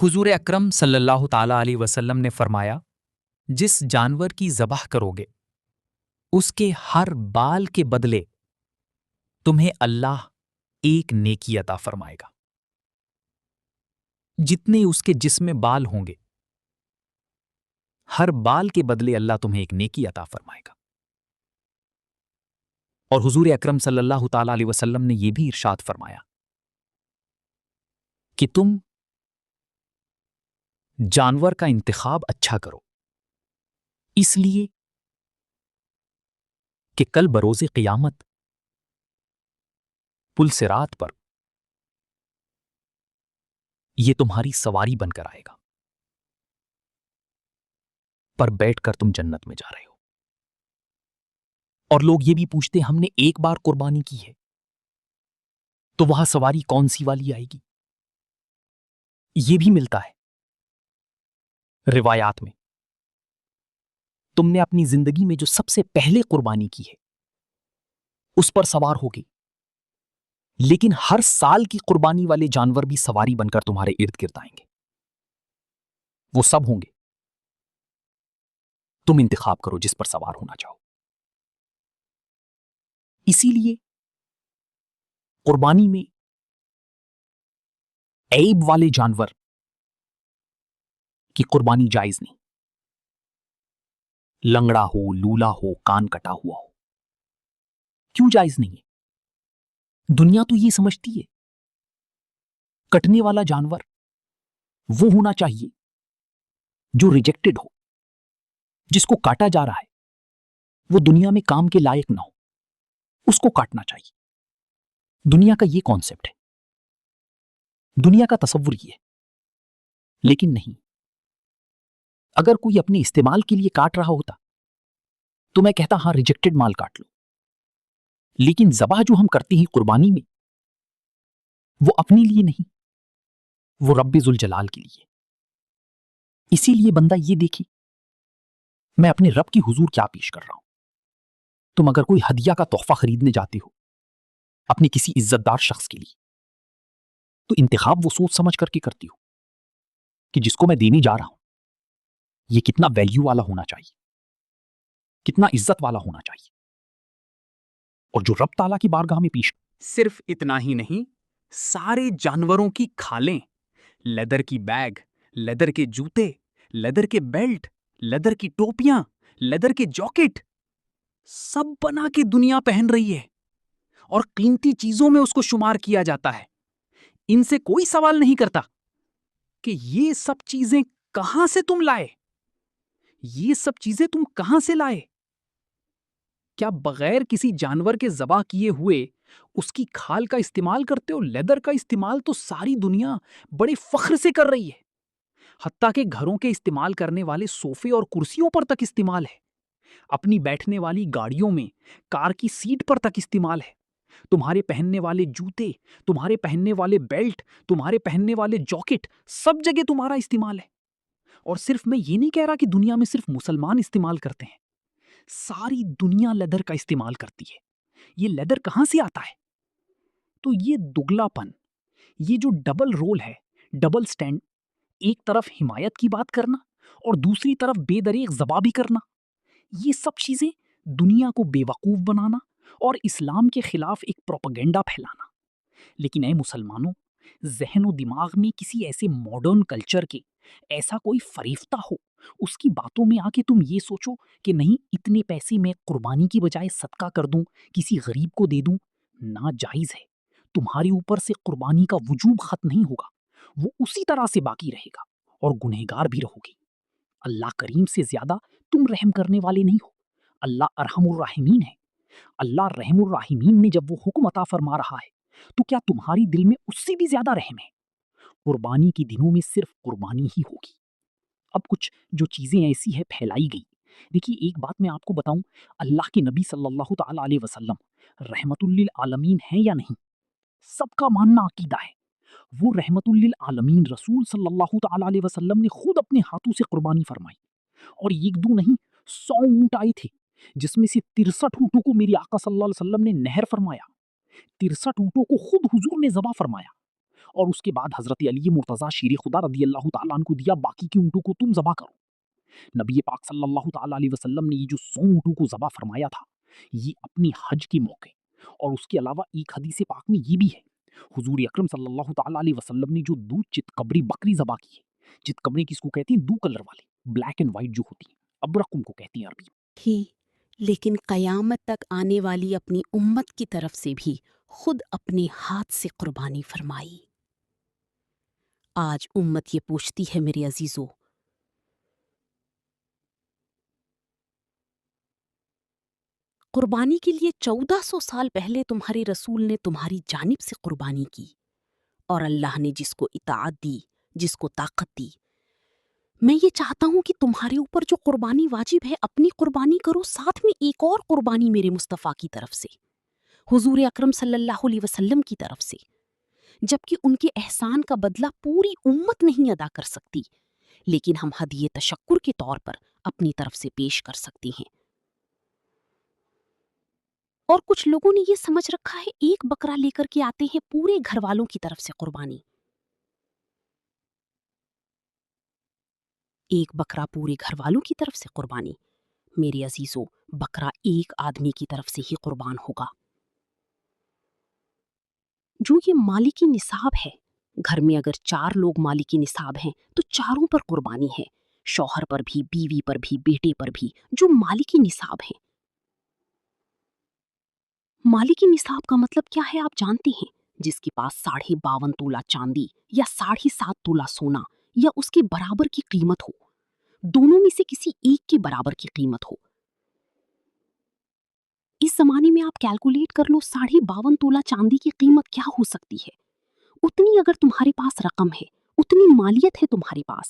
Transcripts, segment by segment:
حضور اکرم صلی اللہ تعالی علیہ وسلم نے فرمایا، جس جانور کی ذبح کرو گے اس کے ہر بال کے بدلے تمہیں اللہ ایک نیکی عطا فرمائے گا۔ جتنے اس کے جسم میں بال ہوں گے ہر بال کے بدلے اللہ تمہیں ایک نیکی عطا فرمائے گا۔ اور حضور اکرم صلی اللہ تعالی علیہ وسلم نے یہ بھی ارشاد فرمایا کہ تم جانور کا انتخاب اچھا کرو، اس لیے کہ کل بروز قیامت پل صراط پر یہ تمہاری سواری بن کر آئے گا، پر بیٹھ کر تم جنت میں جا رہے ہو۔ اور لوگ یہ بھی پوچھتے ہم نے ایک بار قربانی کی ہے تو وہاں سواری کون سی والی آئے گی؟ یہ بھی ملتا ہے روایات میں، تم نے اپنی زندگی میں جو سب سے پہلے قربانی کی ہے اس پر سوار ہوگی، لیکن ہر سال کی قربانی والے جانور بھی سواری بن کر تمہارے ارد گرد آئیں گے، وہ سب ہوں گے، تم انتخاب کرو جس پر سوار ہونا چاہو۔ اسی لیے قربانی میں عیب والے جانور کی قربانی جائز نہیں، لنگڑا ہو، لولا ہو، کان کٹا ہوا ہو۔ کیوں جائز نہیں ہے؟ دنیا تو یہ سمجھتی ہے کٹنے والا جانور وہ ہونا چاہیے جو ریجیکٹڈ ہو، جس کو کاٹا جا رہا ہے وہ دنیا میں کام کے لائق نہ ہو، اس کو کاٹنا چاہیے۔ دنیا کا یہ کانسیپٹ ہے، دنیا کا تصور یہ ہے، لیکن نہیں۔ اگر کوئی اپنے استعمال کے لیے کاٹ رہا ہوتا تو میں کہتا ہاں ریجیکٹڈ مال کاٹ لو، لیکن ذبح جو ہم کرتے ہیں قربانی میں وہ اپنے لیے نہیں، وہ رب ذوالجلال کے لیے۔ اسی لیے بندہ یہ دیکھے میں اپنے رب کی حضور کیا پیش کر رہا ہوں۔ تم اگر کوئی ہدیہ کا تحفہ خریدنے جاتے ہو اپنے کسی عزت دار شخص کے لیے تو انتخاب وہ سوچ سمجھ کر کے کرتی ہو کہ جس کو میں دینے جا رہا ہوں یہ کتنا ویلیو والا ہونا چاہیے، کتنا عزت والا ہونا چاہیے، اور جو رب تعالیٰ کی بارگاہ میں پیش۔ صرف اتنا ہی نہیں، سارے جانوروں کی کھالیں، لیدر کی بیگ، لیدر کے جوتے، لیدر کے بیلٹ، لیدر کی ٹوپیاں، لیدر کے جاکٹ، سب بنا کے دنیا پہن رہی ہے اور قیمتی چیزوں میں اس کو شمار کیا جاتا ہے۔ ان سے کوئی سوال نہیں کرتا کہ یہ سب چیزیں کہاں سے تم لائے، یہ سب چیزیں تم کہاں سے لائے؟ کیا بغیر کسی جانور کے ذبح کیے ہوئے اس کی کھال کا استعمال کرتے ہو؟ لیدر کا استعمال تو ساری دنیا بڑے فخر سے کر رہی ہے، حتیٰ کہ گھروں کے استعمال کرنے والے صوفے اور کرسیوں پر تک استعمال ہے، اپنی بیٹھنے والی گاڑیوں میں کار کی سیٹ پر تک استعمال ہے۔ تمہارے پہننے والے جوتے، تمہارے پہننے والے بیلٹ، تمہارے پہننے والے جاکٹ، سب جگہ تمہارا استعمال ہے۔ اور صرف میں یہ نہیں کہہ رہا کہ دنیا میں صرف مسلمان استعمال کرتے ہیں، ساری دنیا لیدر کا استعمال کرتی ہے۔ یہ لیدر کہاں سے آتا ہے؟ تو یہ دگلا پن، یہ جو ڈبل رول ہے، ڈبل سٹینڈ، ایک طرف حمایت کی بات کرنا اور دوسری طرف بے دریغ ذبح بھی کرنا، یہ سب چیزیں دنیا کو بے وقوف بنانا اور اسلام کے خلاف ایک پروپیگنڈا پھیلانا۔ لیکن اے مسلمانوں، ذہن و دماغ میں کسی ایسے ماڈرن کلچر کے ایسا کوئی فریفتہ ہو، اس کی باتوں میں آ کے تم یہ سوچو کہ نہیں اتنے پیسے میں قربانی کی بجائے صدقہ کر دوں، کسی غریب کو دے دوں، ناجائز ہے۔ تمہارے اوپر سے قربانی کا وجوب ختم نہیں ہوگا، وہ اسی طرح سے باقی رہے گا اور گنہگار بھی رہو گی۔ اللہ کریم سے زیادہ تم رحم کرنے والے نہیں ہو، اللہ ارحم الراحمین ہے۔ اللہ رحم الراحمین نے جب وہ حکم عطا فرما رہا ہے تو کیا تمہاری دل میں اس سے بھی زیادہ رحم ہے؟ قربانی کے دنوں میں صرف قربانی ہی ہوگی۔ اب کچھ جو چیزیں ایسی ہے پھیلائی گئی، دیکھیے ایک بات میں آپ کو بتاؤں، اللہ کے نبی صلی اللہ تعالی علیہ وسلم رحمت للعالمین ہیں یا نہیں؟ سب کا ماننا عقیدہ ہے وہ رحمت للعالمین رسول صلی اللہ تعالی علیہ وسلم نے خود اپنے ہاتھوں سے قربانی فرمائی، اور ایک دو نہیں 100 اونٹ آئے تھے، جس میں سے 63 اونٹوں کو میری آقا صلی اللہ علیہ وسلم نے نہر فرمایا، 63 اونٹوں کو خود حضور نے ذبح فرمایا، اور اس کے بعد حضرت علی مرتضیٰ شیر خدا رضی اللہ تعالیٰ عنہ کو دیا، باقی کے اونٹوں کو تم ذبح کرو۔ نبی پاک صلی اللہ تعالیٰ علیہ وسلم نے یہ جو 100 اونٹوں کو ذبح فرمایا تھا، یہ اپنی حج کے موقع، اور اس کے علاوہ ایک حدیث پاک میں یہ بھی ہے، حضور اکرم صلی اللہ تعالیٰ علیہ وسلم نے جو دو چتکبری بکری ذبح کی ہے، چتکبری کس کو کہتے ہیں؟ دو کلر والے، بلیک اینڈ وائٹ جو ہوتی ہیں، ابرقم کو کہتی ہیں عربی میں۔ ہی لیکن قیامت تک آنے والی اپنی امت کی طرف سے بھی خود اپنے ہاتھ سے قربانی فرمائی۔ آج امت یہ پوچھتی ہے میرے عزیزو، قربانی کے لیے 1400 سال پہلے تمہارے رسول نے تمہاری جانب سے قربانی کی، اور اللہ نے جس کو اطاعت دی، جس کو طاقت دی، میں یہ چاہتا ہوں کہ تمہارے اوپر جو قربانی واجب ہے اپنی قربانی کرو، ساتھ میں ایک اور قربانی میرے مصطفیٰ کی طرف سے، حضور اکرم صلی اللہ علیہ وسلم کی طرف سے، جبکہ ان کے احسان کا بدلہ پوری امت نہیں ادا کر سکتی، لیکن ہم ہدیہ تشکر کے طور پر اپنی طرف سے پیش کر سکتے ہیں۔ اور کچھ لوگوں نے یہ سمجھ رکھا ہے ایک بکرا لے کر کے آتے ہیں پورے گھر والوں کی طرف سے قربانی، ایک بکرا پورے گھر والوں کی طرف سے قربانی۔ میرے عزیزو، بکرا ایک آدمی کی طرف سے ہی قربان ہوگا۔ جو یہ مالکی نصاب ہے، گھر میں اگر 4 لوگ مالکی نصاب ہیں تو چاروں پر قربانی ہے، شوہر پر بھی، بیوی پر بھی، بیٹے پر بھی، جو مالکی نصاب ہیں۔ مالکی نصاب کا مطلب کیا ہے آپ جانتے ہیں؟ جس کے پاس 52.5 تولہ چاندی یا 7.5 تولہ سونا یا اس کے برابر کی قیمت ہو، دونوں میں سے کسی ایک کے برابر کی قیمت ہو۔ اس زمانے میں آپ کیلکولیٹ کر لو 52.5 تولہ چاندی کی قیمت کیا ہو سکتی ہے۔ اتنی اگر تمہارے پاس رقم ہے، اتنی مالیت ہے تمہارے پاس،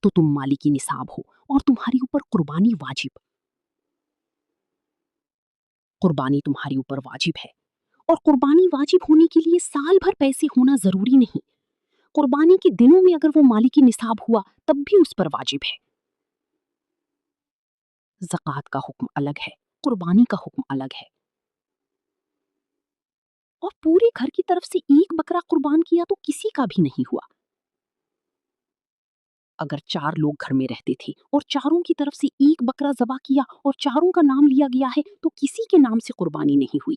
تو تم مالکی نصاب ہو اور تمہاری اوپر قربانی واجب، قربانی تمہاری اوپر واجب ہے۔ اور قربانی واجب ہونے کے لیے سال بھر پیسے ہونا ضروری نہیں، قربانی کے دنوں میں اگر وہ مالکی نصاب ہوا تب بھی اس پر واجب ہے۔ زکوٰۃ کا حکم الگ ہے، قربانی کا حکم الگ ہے۔ اور پورے گھر کی طرف سے ایک بکرا قربان کیا تو کسی کا بھی نہیں ہوا۔ اگر 4 لوگ گھر میں رہتے تھے اور چاروں کی طرف سے ایک بکرا ذبح کیا اور چاروں کا نام لیا گیا ہے تو کسی کے نام سے قربانی نہیں ہوئی،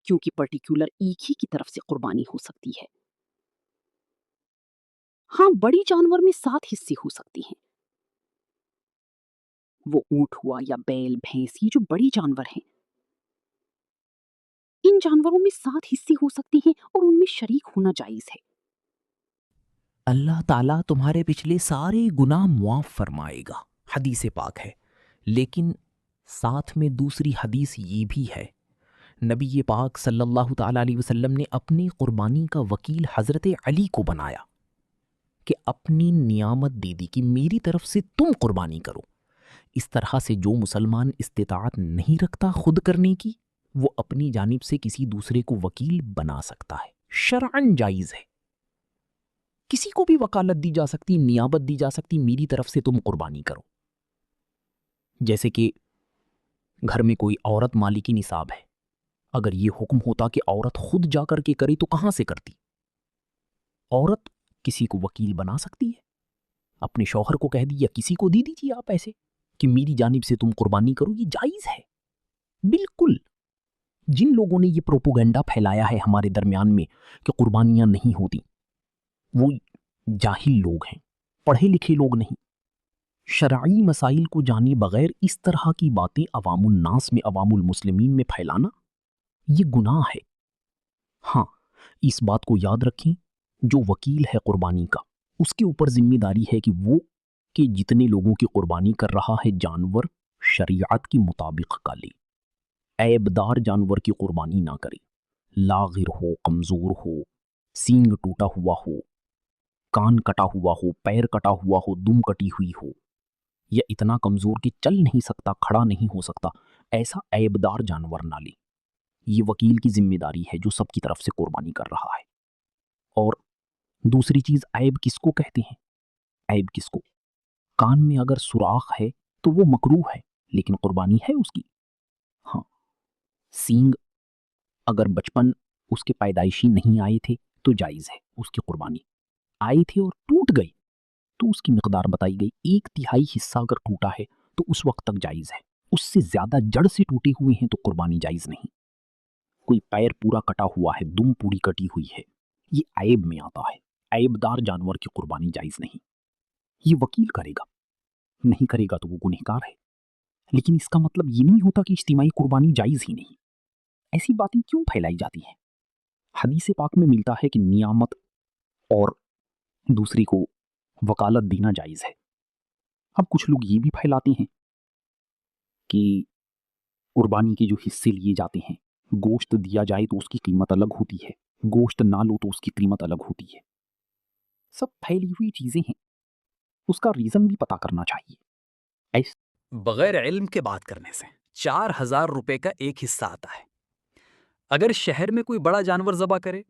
کیونکہ پرٹیکولر ایک ہی کی طرف سے قربانی ہو سکتی ہے۔ ہاں، بڑی جانور میں 7 حصے ہو سکتے ہیں، وہ اونٹ ہوا یا بیل، بھینس، یہ جو بڑی جانور ہیں، ان جانوروں میں 7 حصے ہو سکتے ہیں اور ان میں شریک ہونا جائز ہے۔ اللہ تعالیٰ تمہارے پچھلے سارے گناہ معاف فرمائے گا، حدیث پاک ہے۔ لیکن ساتھ میں دوسری حدیث یہ بھی ہے، نبی پاک صلی اللہ تعالیٰ علیہ وسلم نے اپنی قربانی کا وکیل حضرت علی کو بنایا کہ اپنی نعمت دے دی کہ میری طرف سے تم قربانی کرو۔ اس طرح سے جو مسلمان استطاعت نہیں رکھتا خود کرنے کی، وہ اپنی جانب سے کسی دوسرے کو وکیل بنا سکتا ہے، شرعاً جائز ہے۔ کسی کو بھی وکالت دی جا سکتی، نیابت دی جا سکتی، میری طرف سے تم قربانی کرو۔ جیسے کہ گھر میں کوئی عورت مالکی نصاب ہے، اگر یہ حکم ہوتا کہ عورت خود جا کر کے کرے تو کہاں سے کرتی؟ عورت کسی کو وکیل بنا سکتی ہے، اپنے شوہر کو کہہ دی یا کسی کو دے دیجیے آپ ایسے کہ میری جانب سے تم قربانی کرو، یہ جائز ہے بالکل۔ جن لوگوں نے یہ پروپوگنڈا پھیلایا ہے ہمارے درمیان میں کہ قربانیاں نہیں ہوتی، وہ جاہل لوگ ہیں، پڑھے لکھے لوگ نہیں۔ شرعی مسائل کو جانے بغیر اس طرح کی باتیں عوام الناس میں، عوام المسلمین میں پھیلانا یہ گناہ ہے۔ ہاں، اس بات کو یاد رکھیں، جو وکیل ہے قربانی کا، اس کے اوپر ذمہ داری ہے کہ وہ کہ جتنے لوگوں کی قربانی کر رہا ہے جانور شریعت کے مطابق کا لے، عیبدار جانور کی قربانی نہ کرے، لاغر ہو، کمزور ہو، سینگ ٹوٹا ہوا ہو، کان کٹا ہوا ہو، پیر کٹا ہوا ہو، دم کٹی ہوئی ہو، یا اتنا کمزور کہ چل نہیں سکتا، کھڑا نہیں ہو سکتا، ایسا عیبدار جانور نہ لے۔ یہ وکیل کی ذمہ داری ہے جو سب کی طرف سے قربانی کر رہا ہے۔ اور دوسری چیز، عیب کس کو کہتے ہیں؟ عیب کس کو؟ کان میں اگر سوراخ ہے تو وہ مکروہ ہے، لیکن قربانی ہے اس کی۔ ہاں، سینگ اگر بچپن اس کے پیدائشی نہیں آئے تھے تو جائز ہے اس کی قربانی، آئے تھے اور ٹوٹ گئے تو اس کی مقدار بتائی گئی، 1/3 حصہ اگر ٹوٹا ہے تو اس وقت تک جائز ہے، اس سے زیادہ جڑ سے ٹوٹے ہوئے ہیں تو قربانی جائز نہیں۔ کوئی پیر پورا کٹا ہوا ہے، دم پوری کٹی ہوئی ہے، یہ عیب میں آتا ہے، عیب دار جانور کی قربانی جائز نہیں۔ یہ وکیل کرے گا، نہیں کرے گا تو وہ گنہگار ہے، لیکن اس کا مطلب یہ نہیں ہوتا کہ اجتماعی قربانی جائز ہی نہیں۔ ایسی باتیں کیوں پھیلائی جاتی ہیں؟ حدیث پاک میں ملتا ہے کہ نیامت اور دوسری کو وکالت دینا جائز ہے۔ اب کچھ لوگ یہ بھی پھیلاتے ہیں کہ قربانی کے جو حصے لیے جاتے ہیں، گوشت دیا جائے تو اس کی قیمت الگ ہوتی ہے، گوشت نہ لو تو اس کی قیمت الگ ہوتی ہے۔ سب پھیلی ہوئی چیزیں ہیں، اس کا ریزن بھی پتا کرنا چاہیے۔ بغیر علم کے بات کرنے سے 4,000 روپے کا ایک حصہ آتا ہے۔ اگر شہر میں کوئی بڑا جانور ذبح کرے،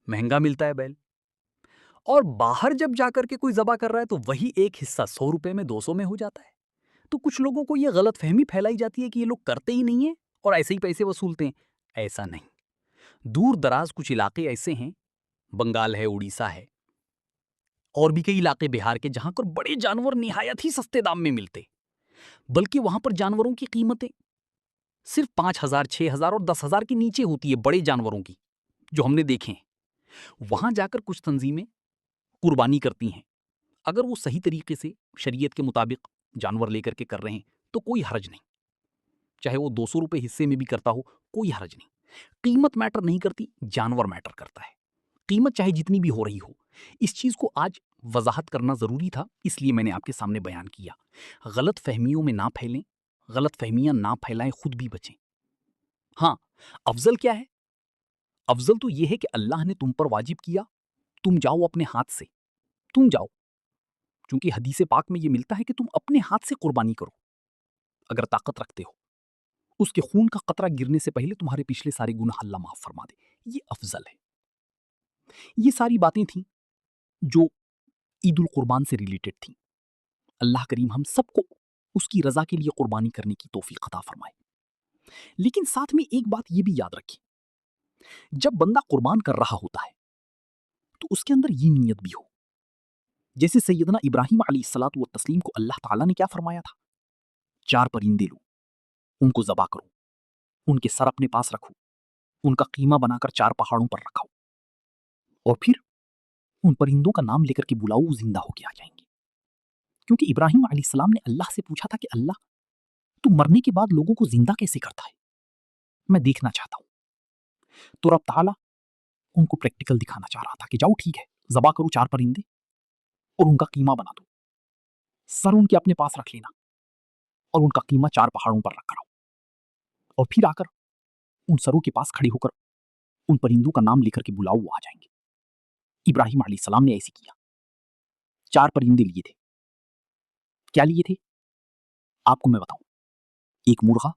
مہنگا ملتا ہے بیل، اور باہر جب جا کر کے کوئی ذبح کر رہا ہے تو وہی ایک حصہ 100 روپے میں 200 میں ہو جاتا ہے۔ تو کچھ لوگوں کو یہ غلط فہمی پھیلائی جاتی ہے کہ یہ لوگ کرتے ہی نہیں ہیں اور ایسے ہی پیسے وصولتے ہیں۔ ایسا نہیں۔ دور دراز کچھ علاقے ایسے ہیں، بنگال ہے، اڑیسہ ہے، اور بھی کئی علاقے بہار کے، جہاں پر بڑے جانور نہایت ہی سستے دام میں ملتے، بلکہ وہاں پر جانوروں کی قیمتیں صرف 5,000، 6,000 اور 10,000 کے نیچے ہوتی ہے، بڑے جانوروں کی جو ہم نے دیکھے ہیں۔ وہاں جا کر کچھ تنظیمیں قربانی کرتی ہیں، اگر وہ صحیح طریقے سے شریعت کے مطابق جانور لے کر کے کر رہے ہیں تو کوئی حرج نہیں، چاہے وہ 200 روپے حصے میں بھی کرتا ہو، کوئی حرج نہیں۔ قیمت میٹر نہیں کرتی، جانور میٹر کرتا ہے۔ قیمت چاہے جتنی بھی ہو رہی ہو، اس چیز کو آج وضاحت کرنا ضروری تھا، اس لیے میں نے آپ کے سامنے بیان کیا۔ غلط فہمیوں میں نہ پھیلیں، غلط فہمیاں نہ پھیلائیں، خود بھی بچیں۔ ہاں، افضل کیا ہے؟ افضل تو یہ ہے کہ اللہ نے تم پر واجب کیا، تم جاؤ اپنے ہاتھ سے، تم جاؤ، چونکہ حدیث پاک میں یہ ملتا ہے کہ تم اپنے ہاتھ سے قربانی کرو اگر طاقت رکھتے ہو، اس کے خون کا قطرہ گرنے سے پہلے تمہارے پچھلے سارے گناہ اللہ معاف فرما دے، یہ افضل ہے۔ یہ ساری باتیں تھیں جو عید القربان سے ریلیٹڈ تھیں۔ اللہ کریم ہم سب کو اس کی رضا کے لیے قربانی کرنے کی توفیق عطا فرمائے۔ لیکن ساتھ میں ایک بات یہ بھی یاد رکھیں، جب بندہ قربان کر رہا ہوتا ہے تو اس کے اندر یہ نیت بھی ہو، جیسے سیدنا ابراہیم علیہ الصلاۃ والتسلیم کو اللہ تعالیٰ نے کیا فرمایا تھا؟ 4 پرندے لو، ان کو ذبح کرو، ان کے سر اپنے پاس رکھو، ان کا قیمہ بنا کر 4 پہاڑوں پر رکھو، اور پھر ان پرندوں کا نام لے کر کے بلاؤ، وہ زندہ ہو کے آ جائیں گے۔ کیونکہ ابراہیم علیہ السلام نے اللہ سے پوچھا تھا کہ اللہ، تو مرنے کے بعد لوگوں کو زندہ کیسے کرتا ہے؟ میں دیکھنا چاہتا ہوں۔ تو رب تعالیٰ ان کو پریکٹیکل دکھانا چاہ رہا تھا کہ جاؤ ٹھیک ہے، ذبح کرو 4 پرندے اور ان کا قیمہ بنا دو، سر ان کے اپنے پاس رکھ لینا اور ان کا قیمہ 4 پہاڑوں پر رکھ کر آؤ، اور پھر آ کر ان سروں کے پاس کھڑے ہو کر ان پرندوں کا نام لے کر کے بلاؤ، وہ آ جائیں گے۔ ابراہیم علیہ السلام نے ایسے کیا، 4 پرندے لیے تھے۔ کیا لیے تھے؟ آپ کو میں بتاؤں، ایک مرغا،